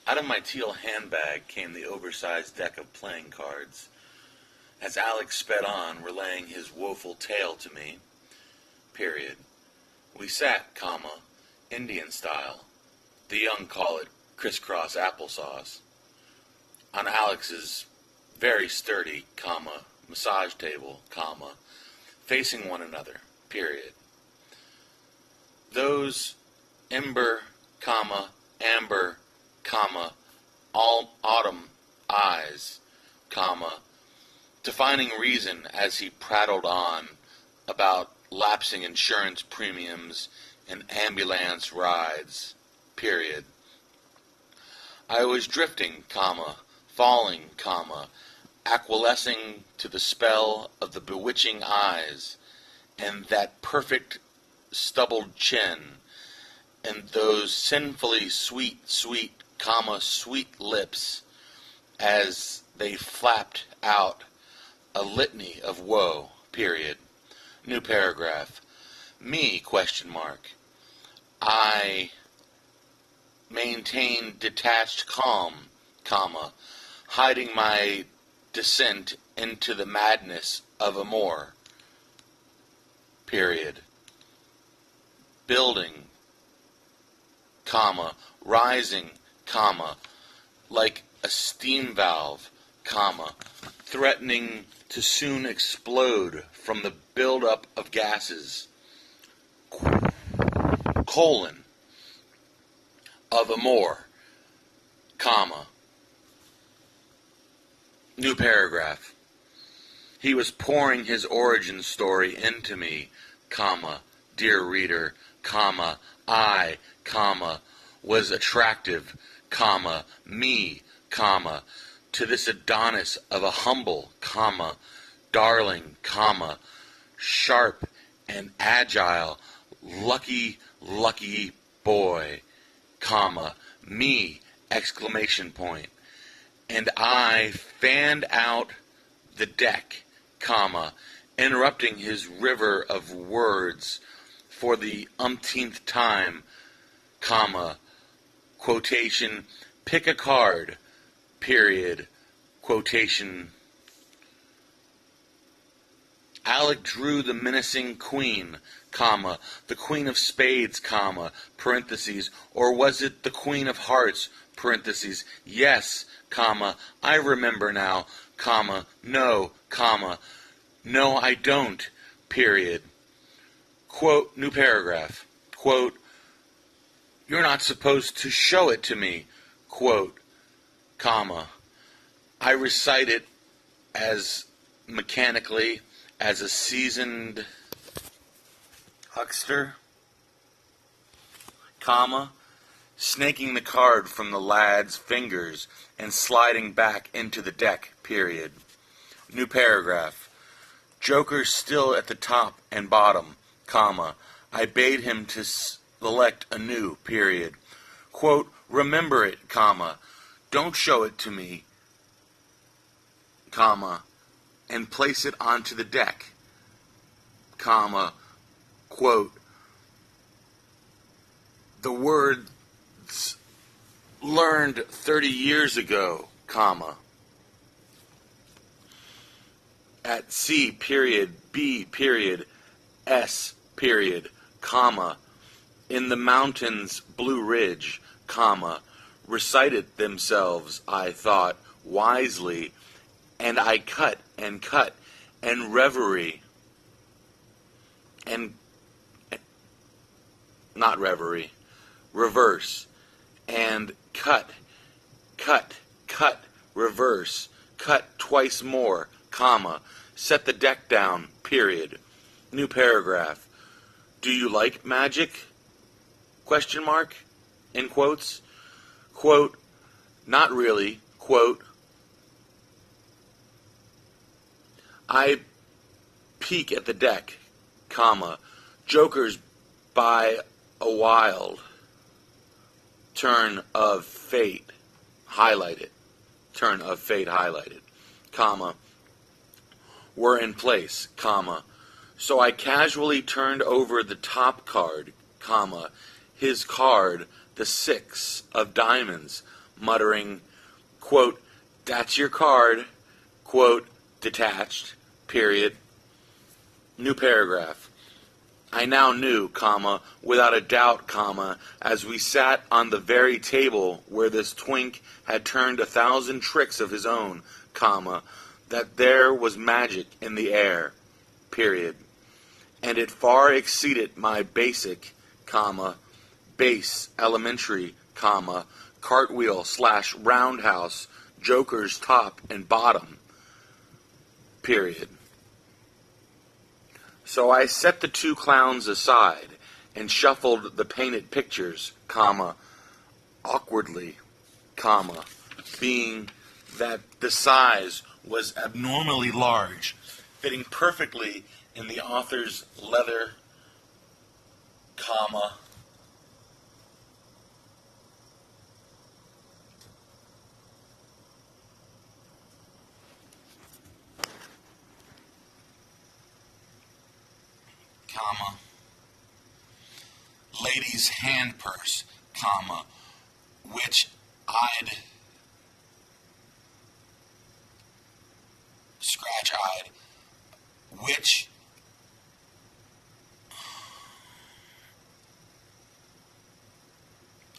Out of my teal handbag came the oversized deck of playing cards. As Alex sped on, relaying his woeful tale to me, period. We sat, Indian style. The young call it crisscross applesauce. On Alex's very sturdy, massage table, facing one another, period. Those amber, all autumn eyes, defining reason as he prattled on about lapsing insurance premiums and ambulance rides, period. I was drifting, falling, acquiescing to the spell of the bewitching eyes and that perfect stubbled chin and those sinfully sweet, sweet lips as they flapped out a litany of woe, period. New paragraph. Me, ? I maintained detached calm, hiding my descent into the madness of amour, period. Building, rising, like a steam valve, threatening to soon explode from the buildup of gases, of amour, New paragraph. He was pouring his origin story into me, dear reader, I, was attractive, me, to this Adonis of a humble, darling, sharp and agile, lucky boy, me, ! And I fanned out the deck, interrupting his river of words for the umpteenth time, quotation, pick a card, period, quotation. Alec drew the menacing queen, the queen of spades, parentheses, or was it the queen of hearts, parentheses, yes, I remember now, no, no I don't, period. Quote, new paragraph, quote, you're not supposed to show it to me, quote, I recite it as mechanically as a seasoned huckster, snaking the card from the lad's fingers and sliding back into the deck, period. New paragraph. Joker still at the top and bottom, I bade him to select anew, period. Quote, remember it, don't show it to me, and place it onto the deck, quote, the words learned 30 years ago, at C, period, B, period, S, period, in the mountains, Blue Ridge, recited themselves, I thought, wisely, and I cut, and reverie, and, not reverie, reverse, and cut, reverse, cut twice more, set the deck down, period. New paragraph. Do you like magic? ? In quotes. Quote, not really, quote, I peek at the deck, Joker's by a wild turn of fate highlighted, were in place, so I casually turned over the top card, his card, the 6 of diamonds, muttering, quote, "That's your card," quote, detached, period. New paragraph. I now knew, comma, without a doubt, comma, as we sat on the very table where this twink had turned 1,000 tricks of his own, comma, that there was magic in the air, period. And it far exceeded my basic, comma, base, elementary, comma, cartwheel / roundhouse, joker's top and bottom, period. So I set the two clowns aside and shuffled the painted pictures, comma, awkwardly, comma, being that the size was abnormally large, fitting perfectly in the author's leather, comma, lady's hand purse, comma, which I'd scratch-eyed, which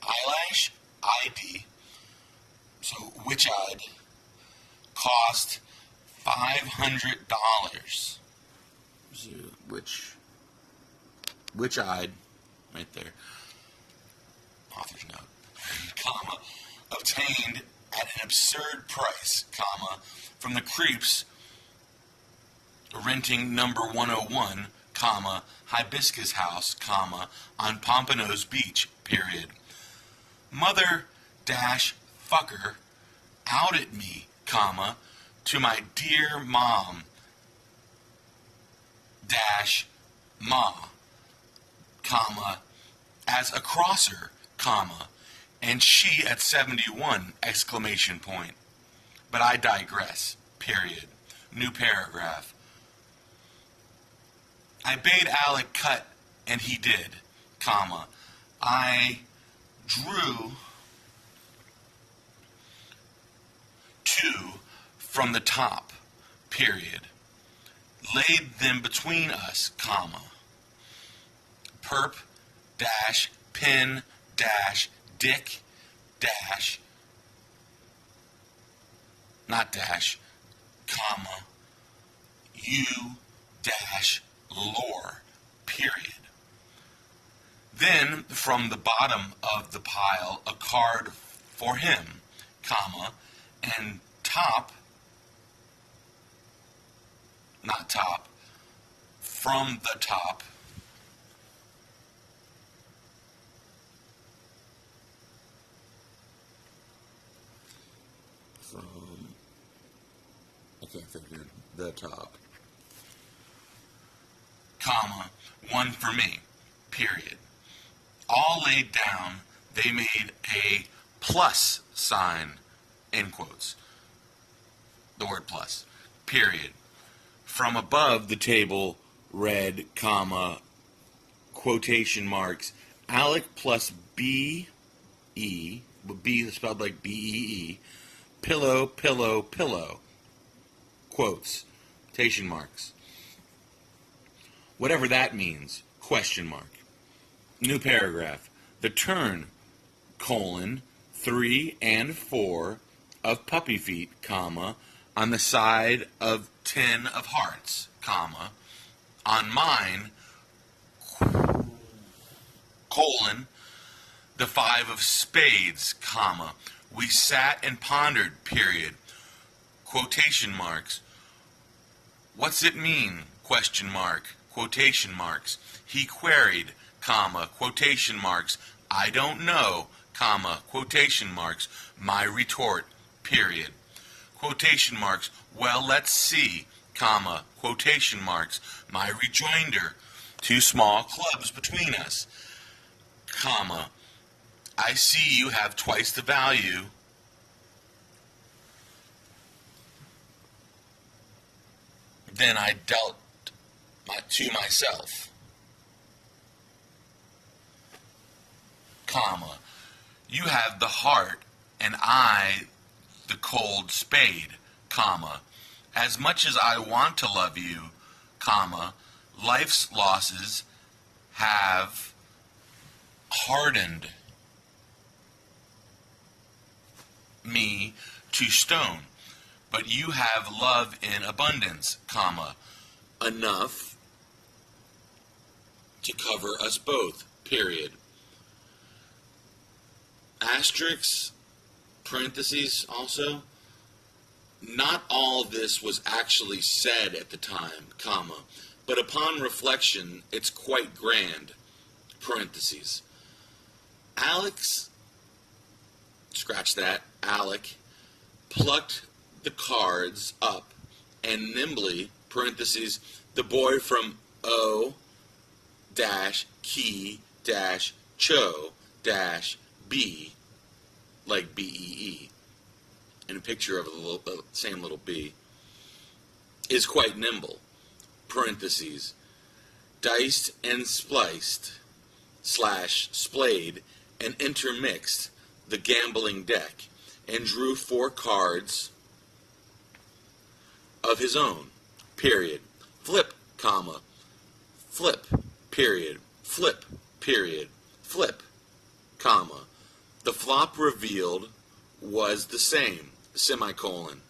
eyelash, ID, so which I'd cost $500. So which I'd, right there, author's note, comma, obtained at an absurd price, comma, from the creeps renting number 101, comma, Hibiscus House, comma, on Pompano's Beach, period. Mother dash fucker outed me, comma, to my dear mom dash ma, comma, as a crosser, comma, and she at 71, exclamation point. But I digress, period. New paragraph. I bade Alec cut, and he did, comma. I drew two from the top, period. Laid them between us, comma. Perp dash pin dash dick dash not dash comma you dash lore, period. Then from the bottom of the pile a card for him, comma, and top, not top, from the top, the top, comma, one for me, period. All laid down, they made a plus sign, end quotes, the word plus, period. From above the table read, comma, quotation marks, Alec plus B-E, B is spelled like B-E-E, pillow, pillow, pillow, quotes, quotation marks. Whatever that means, question mark. New paragraph. The turn, colon, 3 and 4 of puppy feet, comma, on the side of 10 of hearts, comma, on mine, colon, the 5 of spades, comma, we sat and pondered, period, quotation marks. What's it mean, question mark, quotation marks. He queried, comma, quotation marks. I don't know, comma, quotation marks. My retort, period. Quotation marks. Well, let's see, comma, quotation marks. My rejoinder. 2 small clubs between us, comma. I see you have twice the value. Then I dealt to myself, comma. You have the heart and I the cold spade, comma. As much as I want to love you, comma, life's losses have hardened me to stone, but you have love in abundance, comma, enough to cover us both, period. Asterisk, parentheses also, not all this was actually said at the time, comma, but upon reflection, it's quite grand, parentheses. Alex, scratch that, Alec, plucked the cards up and nimbly, parentheses, the boy from O dash key dash cho dash B, like B-E-E, and a picture of the same little B, is quite nimble, parentheses, diced and spliced, slash splayed, and intermixed the gambling deck, and drew 4 cards of his own, period. Flip, comma, flip, period, flip, period, flip, comma. The flop revealed was the same, semicolon.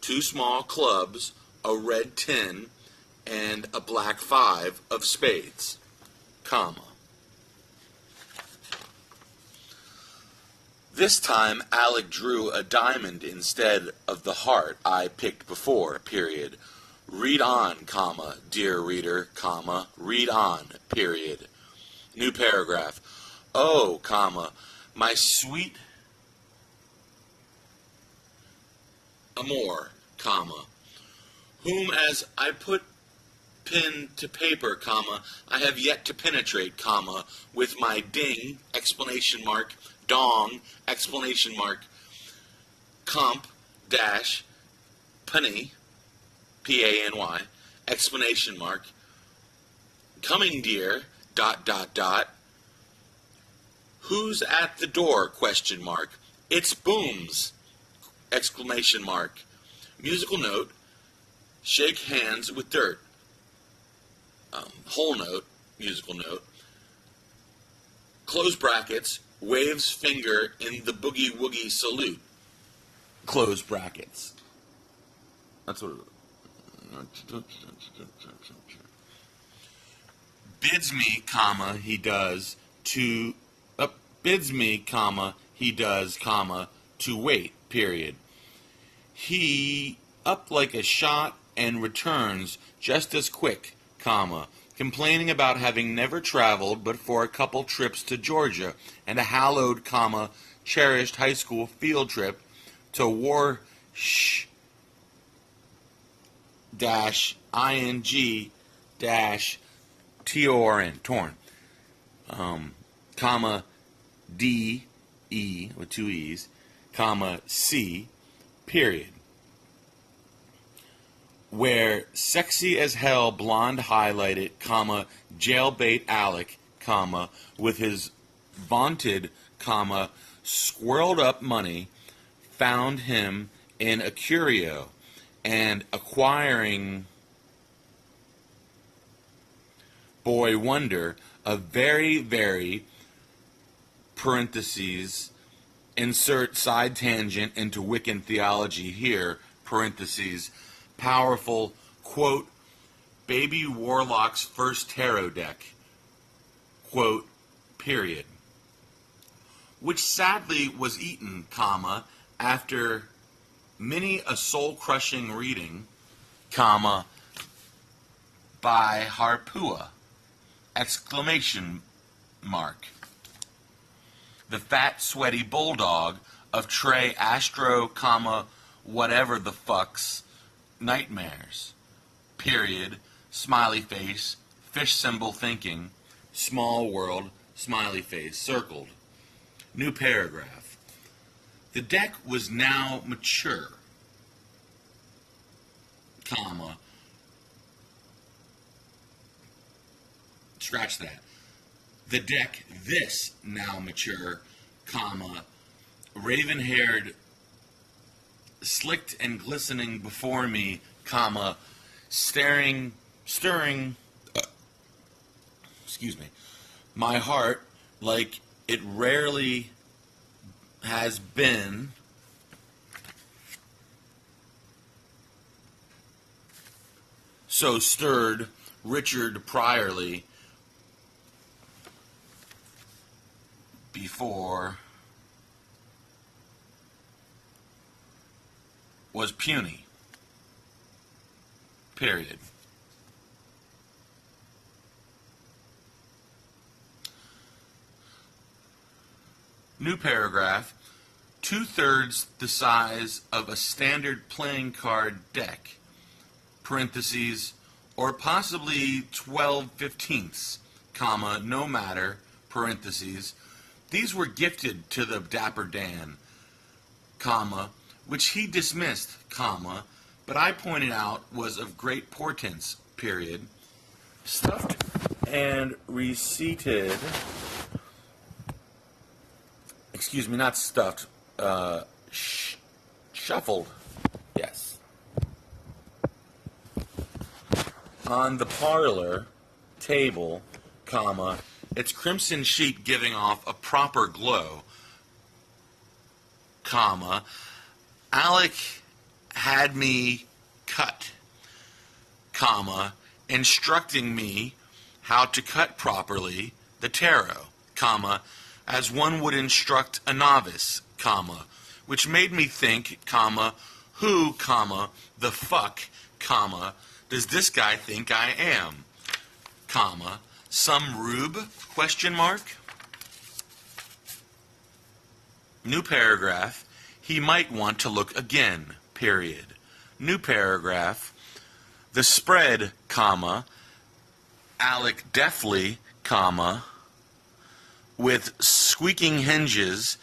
2 small clubs, a red 10, and a black 5 of spades, comma. This time, Alec drew a diamond instead of the heart I picked before, period. Read on, comma, dear reader, comma, read on, period. New paragraph. Oh, comma, my sweet amour, comma, whom as I put pen to paper, comma, I have yet to penetrate, comma, with my ding, exclamation mark, dong, exclamation mark, comp, dash, penny, P-A-N-Y, exclamation mark, coming dear, dot, dot, dot, who's at the door, question mark, it's Booms, exclamation mark, musical note, shake hands with dirt, whole note, musical note, close brackets, waves finger in the boogie-woogie salute. Close brackets. That's what it bids me, comma, he does, to... bids me, comma, he does, comma, to wait, period. He up like a shot and returns just as quick, comma, complaining about having never traveled but for a couple trips to Georgia and a hallowed, comma, cherished high school field trip to War-ing-torn, comma, D-E, with 2 E's, comma, C, period. Where sexy as hell blonde highlighted, comma, jailbait Alec, comma, with his vaunted, comma, squirreled up money, found him in a curio and acquiring boy wonder a very, very, parentheses, insert side tangent into Wiccan theology here, parentheses, powerful, quote, baby warlock's first tarot deck, quote, period, which sadly was eaten, comma, after many a soul-crushing reading, comma, by Harpua, exclamation mark, the fat, sweaty bulldog of Trey Astro, comma, whatever the fuck's nightmares, period, smiley face, fish symbol thinking, small world, smiley face, circled. New paragraph. The deck was now mature, comma, scratch that. The deck, this now mature, comma, raven-haired, slicked and glistening before me, comma, stirring, my heart like it rarely has been, so stirred Richard Priorly before was puny. Period. New paragraph. 2/3 the size of a standard playing card deck. Parentheses, or possibly 12/15, comma, no matter, parentheses. These were gifted to the Dapper Dan, comma, which he dismissed, comma, but I pointed out was of great portents, period. Stuffed and receipted, not stuffed, shuffled, yes, on the parlor table, comma, its crimson sheet giving off a proper glow, comma, Alec had me cut, comma, instructing me how to cut properly the tarot, comma, as one would instruct a novice, comma, which made me think, comma, who, comma, the fuck, comma, does this guy think I am, comma, some rube, question mark? New paragraph, he might want to look again, period. New paragraph, the spread, comma, Alec deftly, comma, with squeaking hinges,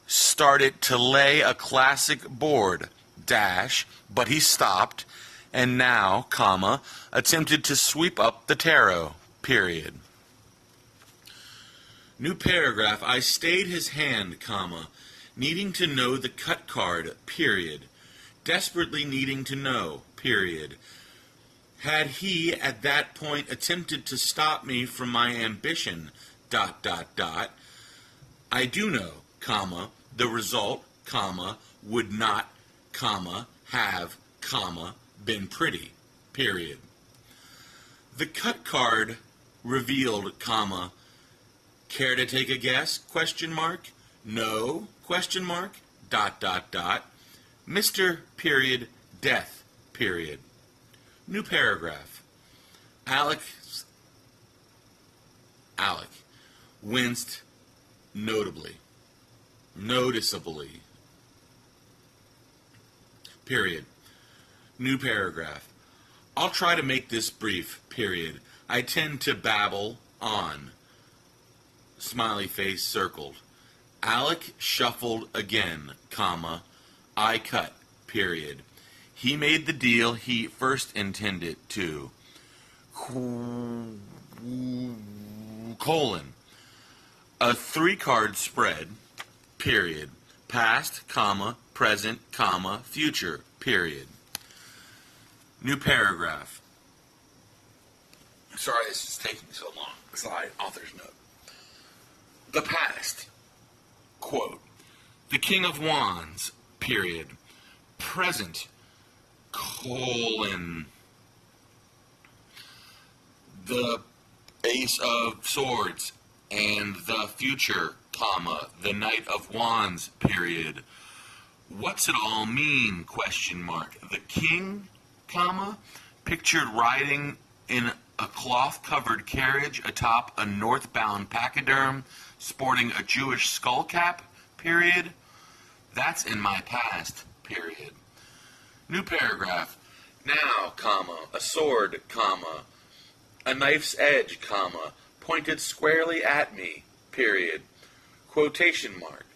started to lay a classic board, dash, but he stopped, and now, comma, attempted to sweep up the tarot, period. New paragraph, I stayed his hand, comma, needing to know the cut card, period. Desperately needing to know, period. Had he at that point attempted to stop me from my ambition, ... I do know, comma, the result, comma, would not, comma, have, comma, been pretty, period. The cut card revealed, comma, care to take a guess, question mark, no, question mark, ... Mr. period, death, period. New paragraph. Alec winced noticeably, period. New paragraph. I'll try to make this brief, period. I tend to babble on. Smiley face circled. Alec shuffled again, comma, I cut, period. He made the deal he first intended to. Colon. A 3-card spread, period. Past, comma, present, comma, future, period. New paragraph. Sorry this is taking so long. Slide, author's note. The past. Quote. The King of Wands, period. Present, colon. The Ace of Swords, and the future, comma, the Knight of Wands, period. What's it all mean, question mark? The king, comma, pictured riding in a cloth-covered carriage atop a northbound pachyderm, sporting a Jewish skull cap, period. That's in my past, period. New paragraph. Now, comma, a sword, comma, a knife's edge, comma, pointed squarely at me, period. Quotation mark.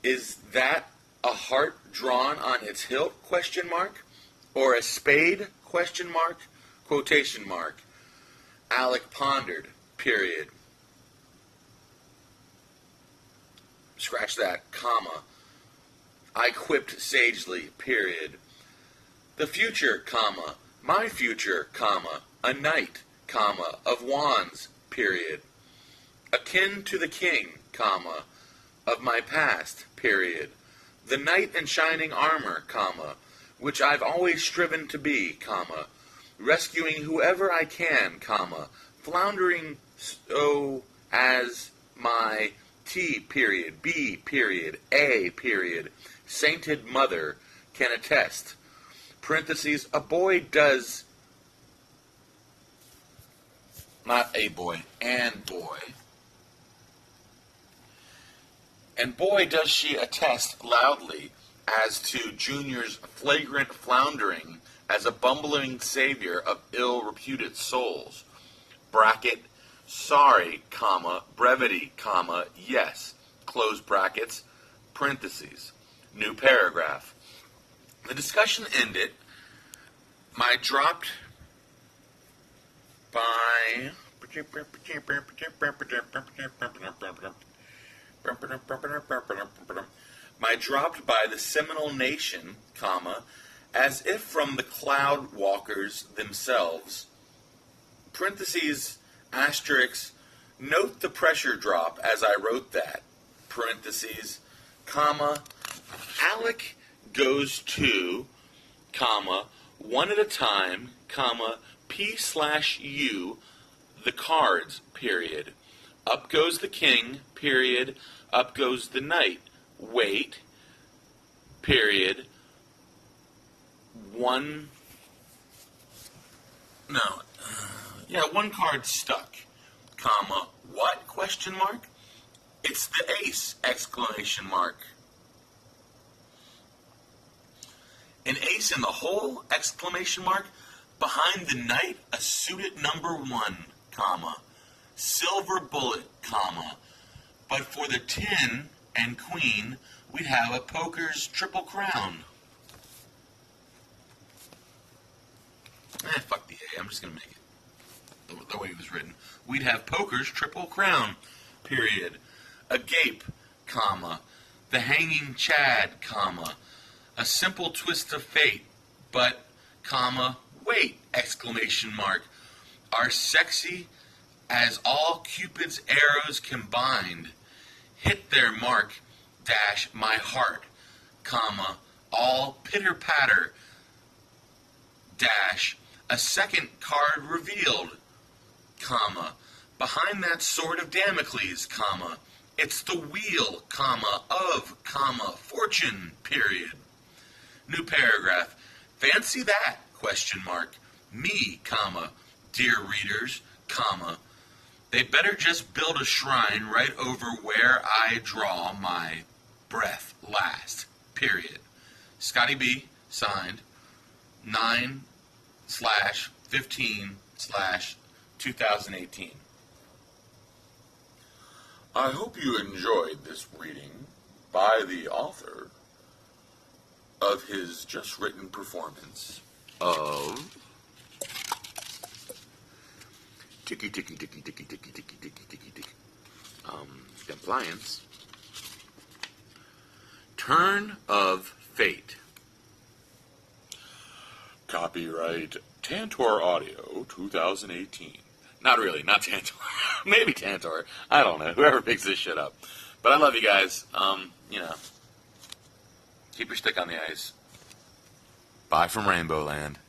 Is that a heart drawn on its hilt, question mark? Or a spade, question mark? Quotation mark. Alec pondered, period. Scratch that, comma. I quipped sagely, period. The future, comma, my future, comma, a knight, comma, of wands, period. Akin to the king, comma, of my past, period. The knight in shining armor, comma, which I've always striven to be, comma, rescuing whoever I can, comma, floundering so as my T period, B period, A period, sainted mother can attest. Parentheses, a boy does, not a boy, and boy. And boy does she attest loudly as to Junior's flagrant floundering as a bumbling savior of ill-reputed souls. Bracket, sorry, comma, brevity, comma, yes, close brackets, parentheses. New paragraph. The discussion ended. My dropped by the Seminole Nation, comma, as if from the cloud walkers themselves. Parentheses, asterisk, note the pressure drop as I wrote that. Parentheses, comma, Alec goes to, comma, one at a time, comma, P/U, the cards, period. Up goes the king, period. Up goes the knight. Wait, period. One card stuck, comma, what, question mark? It's the ace, exclamation mark. An ace in the hole, exclamation mark. Behind the knight, a suited number 1, comma, silver bullet, comma. But for the 10 and queen, we'd have a poker's triple crown. Fuck the A, I'm just going to make it the way it was written. We'd have poker's triple crown, period. Agape, comma, the hanging Chad, comma, a simple twist of fate, but, comma, wait, exclamation mark, are sexy as all Cupid's arrows combined, hit their mark, dash, my heart, comma, all pitter-patter, dash, a second card revealed, comma, behind that sword of Damocles, comma, it's the wheel, comma, of, comma, fortune, period. New paragraph. Fancy that, question mark. Me, comma, dear readers, comma. They better just build a shrine right over where I draw my breath last, period. Scotty B, signed, 9/15/2018. I hope you enjoyed this reading by the author of his just written performance of Ticky Ticky Ticky Ticky Ticky Ticky Ticky Ticky Ticky Compliance. Turn of Fate. Copyright Tantor Audio 2018. Not really, not Tantor. Maybe Tantor. I don't know. Whoever picks this shit up. But I love you guys. Keep your stick on the ice. Bye from Rainbow Land.